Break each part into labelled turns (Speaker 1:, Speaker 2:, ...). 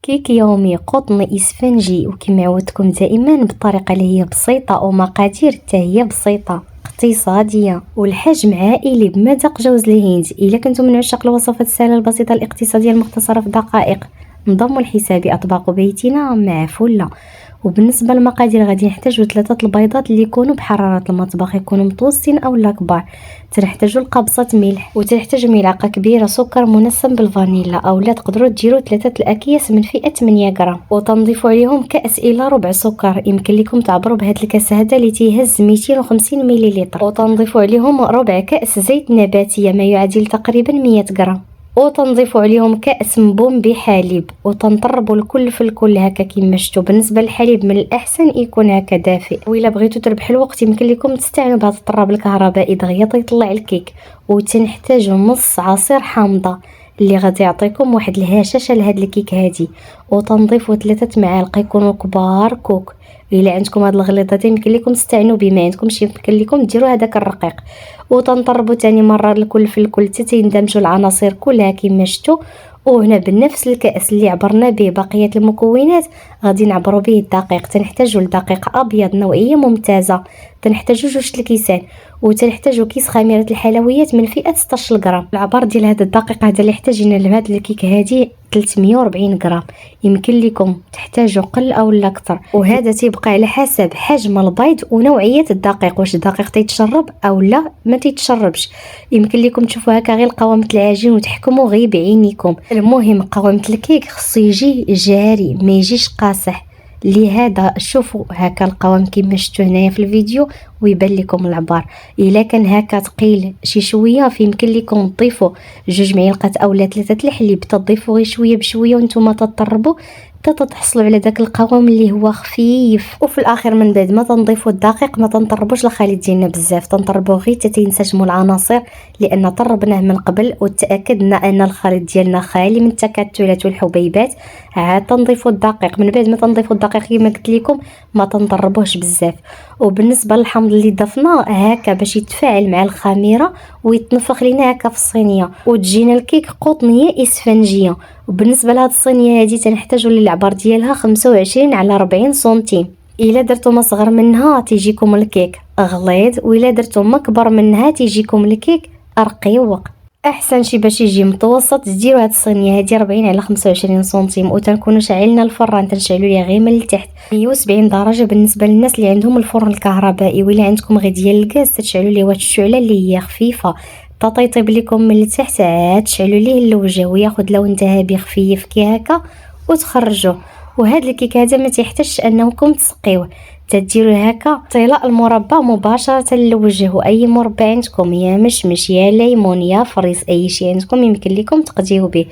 Speaker 1: كيك يومي قطني اسفنجي، وكما عودتكم دائما بالطريقه اللي هي بسيطه ومقادير حتى هي بسيطه اقتصاديه والحجم عائلي بمذاق جوز الهند. الا كنتم من عشاق الوصفات السهله البسيطه الاقتصاديه المختصره في دقائق، انضموا لحسابي اطباق بيتنا مع فله. وبالنسبه للمقادير غادي نحتاجوا 3 البيضات اللي يكونوا بحراره المطبخ، يكونوا متوسطين اولا كبار. تنحتاجوا قبصه ملح، وتنحتاجوا ملعقه كبيره سكر منسم بالفانيلا، اولا تقدروا ديروا 3 الاكياس من فئه 8 غرام. وتنضيفوا عليهم كاس الى ربع سكر. يمكن لكم تعبروا بهذا الكاس هذا اللي تيهز 250 مليلتر. وتنضيفوا عليهم ربع كاس زيت نباتيه ما يعادل تقريبا 100 غرام. وتنضيفوا عليهم كاس مبوم بحليب، وتنطربوا الكل في الكل هكا كيما شفتوا. بالنسبه للحليب من الاحسن يكون هكا دافئ، والا بغيتوا تربحوا الوقت يمكن لكم تستعملوا بهذا الطراب الكهربائي دغيا يطلع الكيك. وتنحتاجوا نص عصير حامضه اللي غادي يعطيكم واحد الهشاشه لهاد الكيك هادي. وتنضيفوا 3 معالق يكونوا كبار كوك. الا عندكم هاد الغليظات يمكن لكم تستعنوا بما عندكمش يمكن لكم ديروا هذاك الرقيق. وتنطربوا ثاني مره الكل في الكل حتى يندمجوا العناصر كلها كما شفتوا. وهنا بنفس الكاس اللي عبرنا به بقيه المكونات غادي نعبروا به الدقيق. تنحتاجوا لدقيق ابيض نوعيه ممتازه، تنحتاجوا 2 الكيسان، وتنحتاجوا كيس خميره الحلويات من فئه 16 غرام. العبار ديال هذا الدقيق هذا اللي احتاجنا لهذا الكيك هذه 340 غرام. يمكن لكم تحتاجوا قل او لا اكثر، وهذا تيبقى على حسب حجم البيض ونوعيه الدقيق، واش الدقيق تيتشرب او لا ما تيتشربش. يمكن لكم تشوفوا هكا غير قوامه العجين وتحكموا غير بعينيكم. المهم قوامه الكيك خصو يجي جاري ما يجيش قاصح. لهذا شوفوا هكا القوام كما شفتوا هنايا في الفيديو ويبان لكم العبار. الا كان هكا ثقيل شي شويه فيمكن لكم تضيفوا 2 معالق اولا 3 الحليب، تضيفوا غير شويه بشويه وانتم تطربوا حتى تحصلوا على داك القوام اللي هو خفيف. وفي الاخر من بعد ما تنضيفوا الدقيق ما تنطربوش الخليط ديالنا بزاف، تنطربوا غير حتى تنسجموا العناصر لان طربناه من قبل وتاكدنا ان الخليط ديالنا خالي من التكتلات والحبيبات. عاد تنضيفوا الدقيق. من بعد ما تنضيفوا الدقيق كما قلت لكم ما تنطربوهش بزاف. وبالنسبه للحمض اللي ضفناه هكا باش يتفاعل مع الخميره ويتنفخ لينا هكا في الصينيه وتجينا الكيك قطنيه اسفنجيه. وبالنسبه لهاد الصينيه هذه تنحتاجوا للعبار ديالها 25 على 40 سنتيم. الا درتو صغر منها تيجيكم الكيك غليظ، والا درتو اكبر منها تيجيكم الكيك رقيق. احسن شي باش يجي متوسط ديروا هاد الصينيه هذه 40 على 25 سنتيم. وتنكونوا شعلنا الفران تنشعلوا ليه غير من التحت 170 درجه بالنسبه للناس اللي عندهم الفرن الكهربائي. ولا عندكم غير ديال الغاز تشعلوا ليه واحد الشعله اللي هي خفيفه تطيب لكم من التحت. عاد تشعلوا ليه اللوجه وياخذ لون ذهبي خفيف كي هكا وتخرجوه. وهذا الكيك هذا ما تحتاجش انكم تسقيوه، تديروا هكا طلاء المربى مباشره للوجه. واي مربى عندكم يا مشمش يا ليمون يا فريز اي شيء عندكم يمكن لكم تقديو به.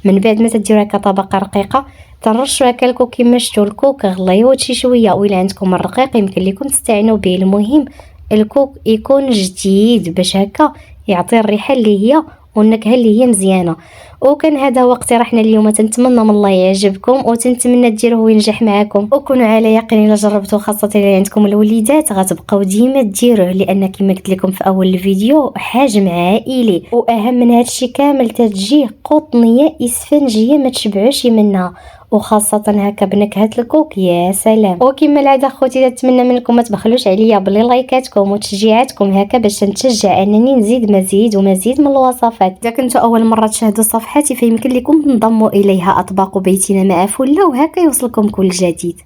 Speaker 1: من بعد ما تديروا هكا طبقه رقيقه تنرشوا هكا الكوك كيما شفتوا الكوك غليظ شي شويه. وإلا عندكم الرقيق يمكن لكم تستعينوا به. المهم الكوك يكون جديد باش هكا يعطي الريحه اللي هي والنكهه اللي هي مزيانه. وكان هذا هو اقتراحنا اليوم. تنتمنى من الله يعجبكم وتنتمنى ديروه وينجح معكم. وكونوا على يقين الا جربتوا خاصه الا عندكم الوليدات غتبقاو ديما ديروه، لان كما قلت لكم في اول الفيديو حجم عائلي. واهم من هذا الشيء كامل تتجي قطنيه اسفنجيه ما تشبعوش منها، وخاصه هكا بنكهه الكوك يا سلام. وكما العاده اخوتي نتمنى منكم ما تبخلوش عليا بلي لايكاتكم وتشجيعاتكم هكا باش نتشجع انني نزيد مزيد ومزيد من الوصفات. اذا كنتوا اول مره تشاهدوا صفحتي فيمكن لكم تنضموا اليها اطباق بيتنا مع فله وهكا يوصلكم كل جديد.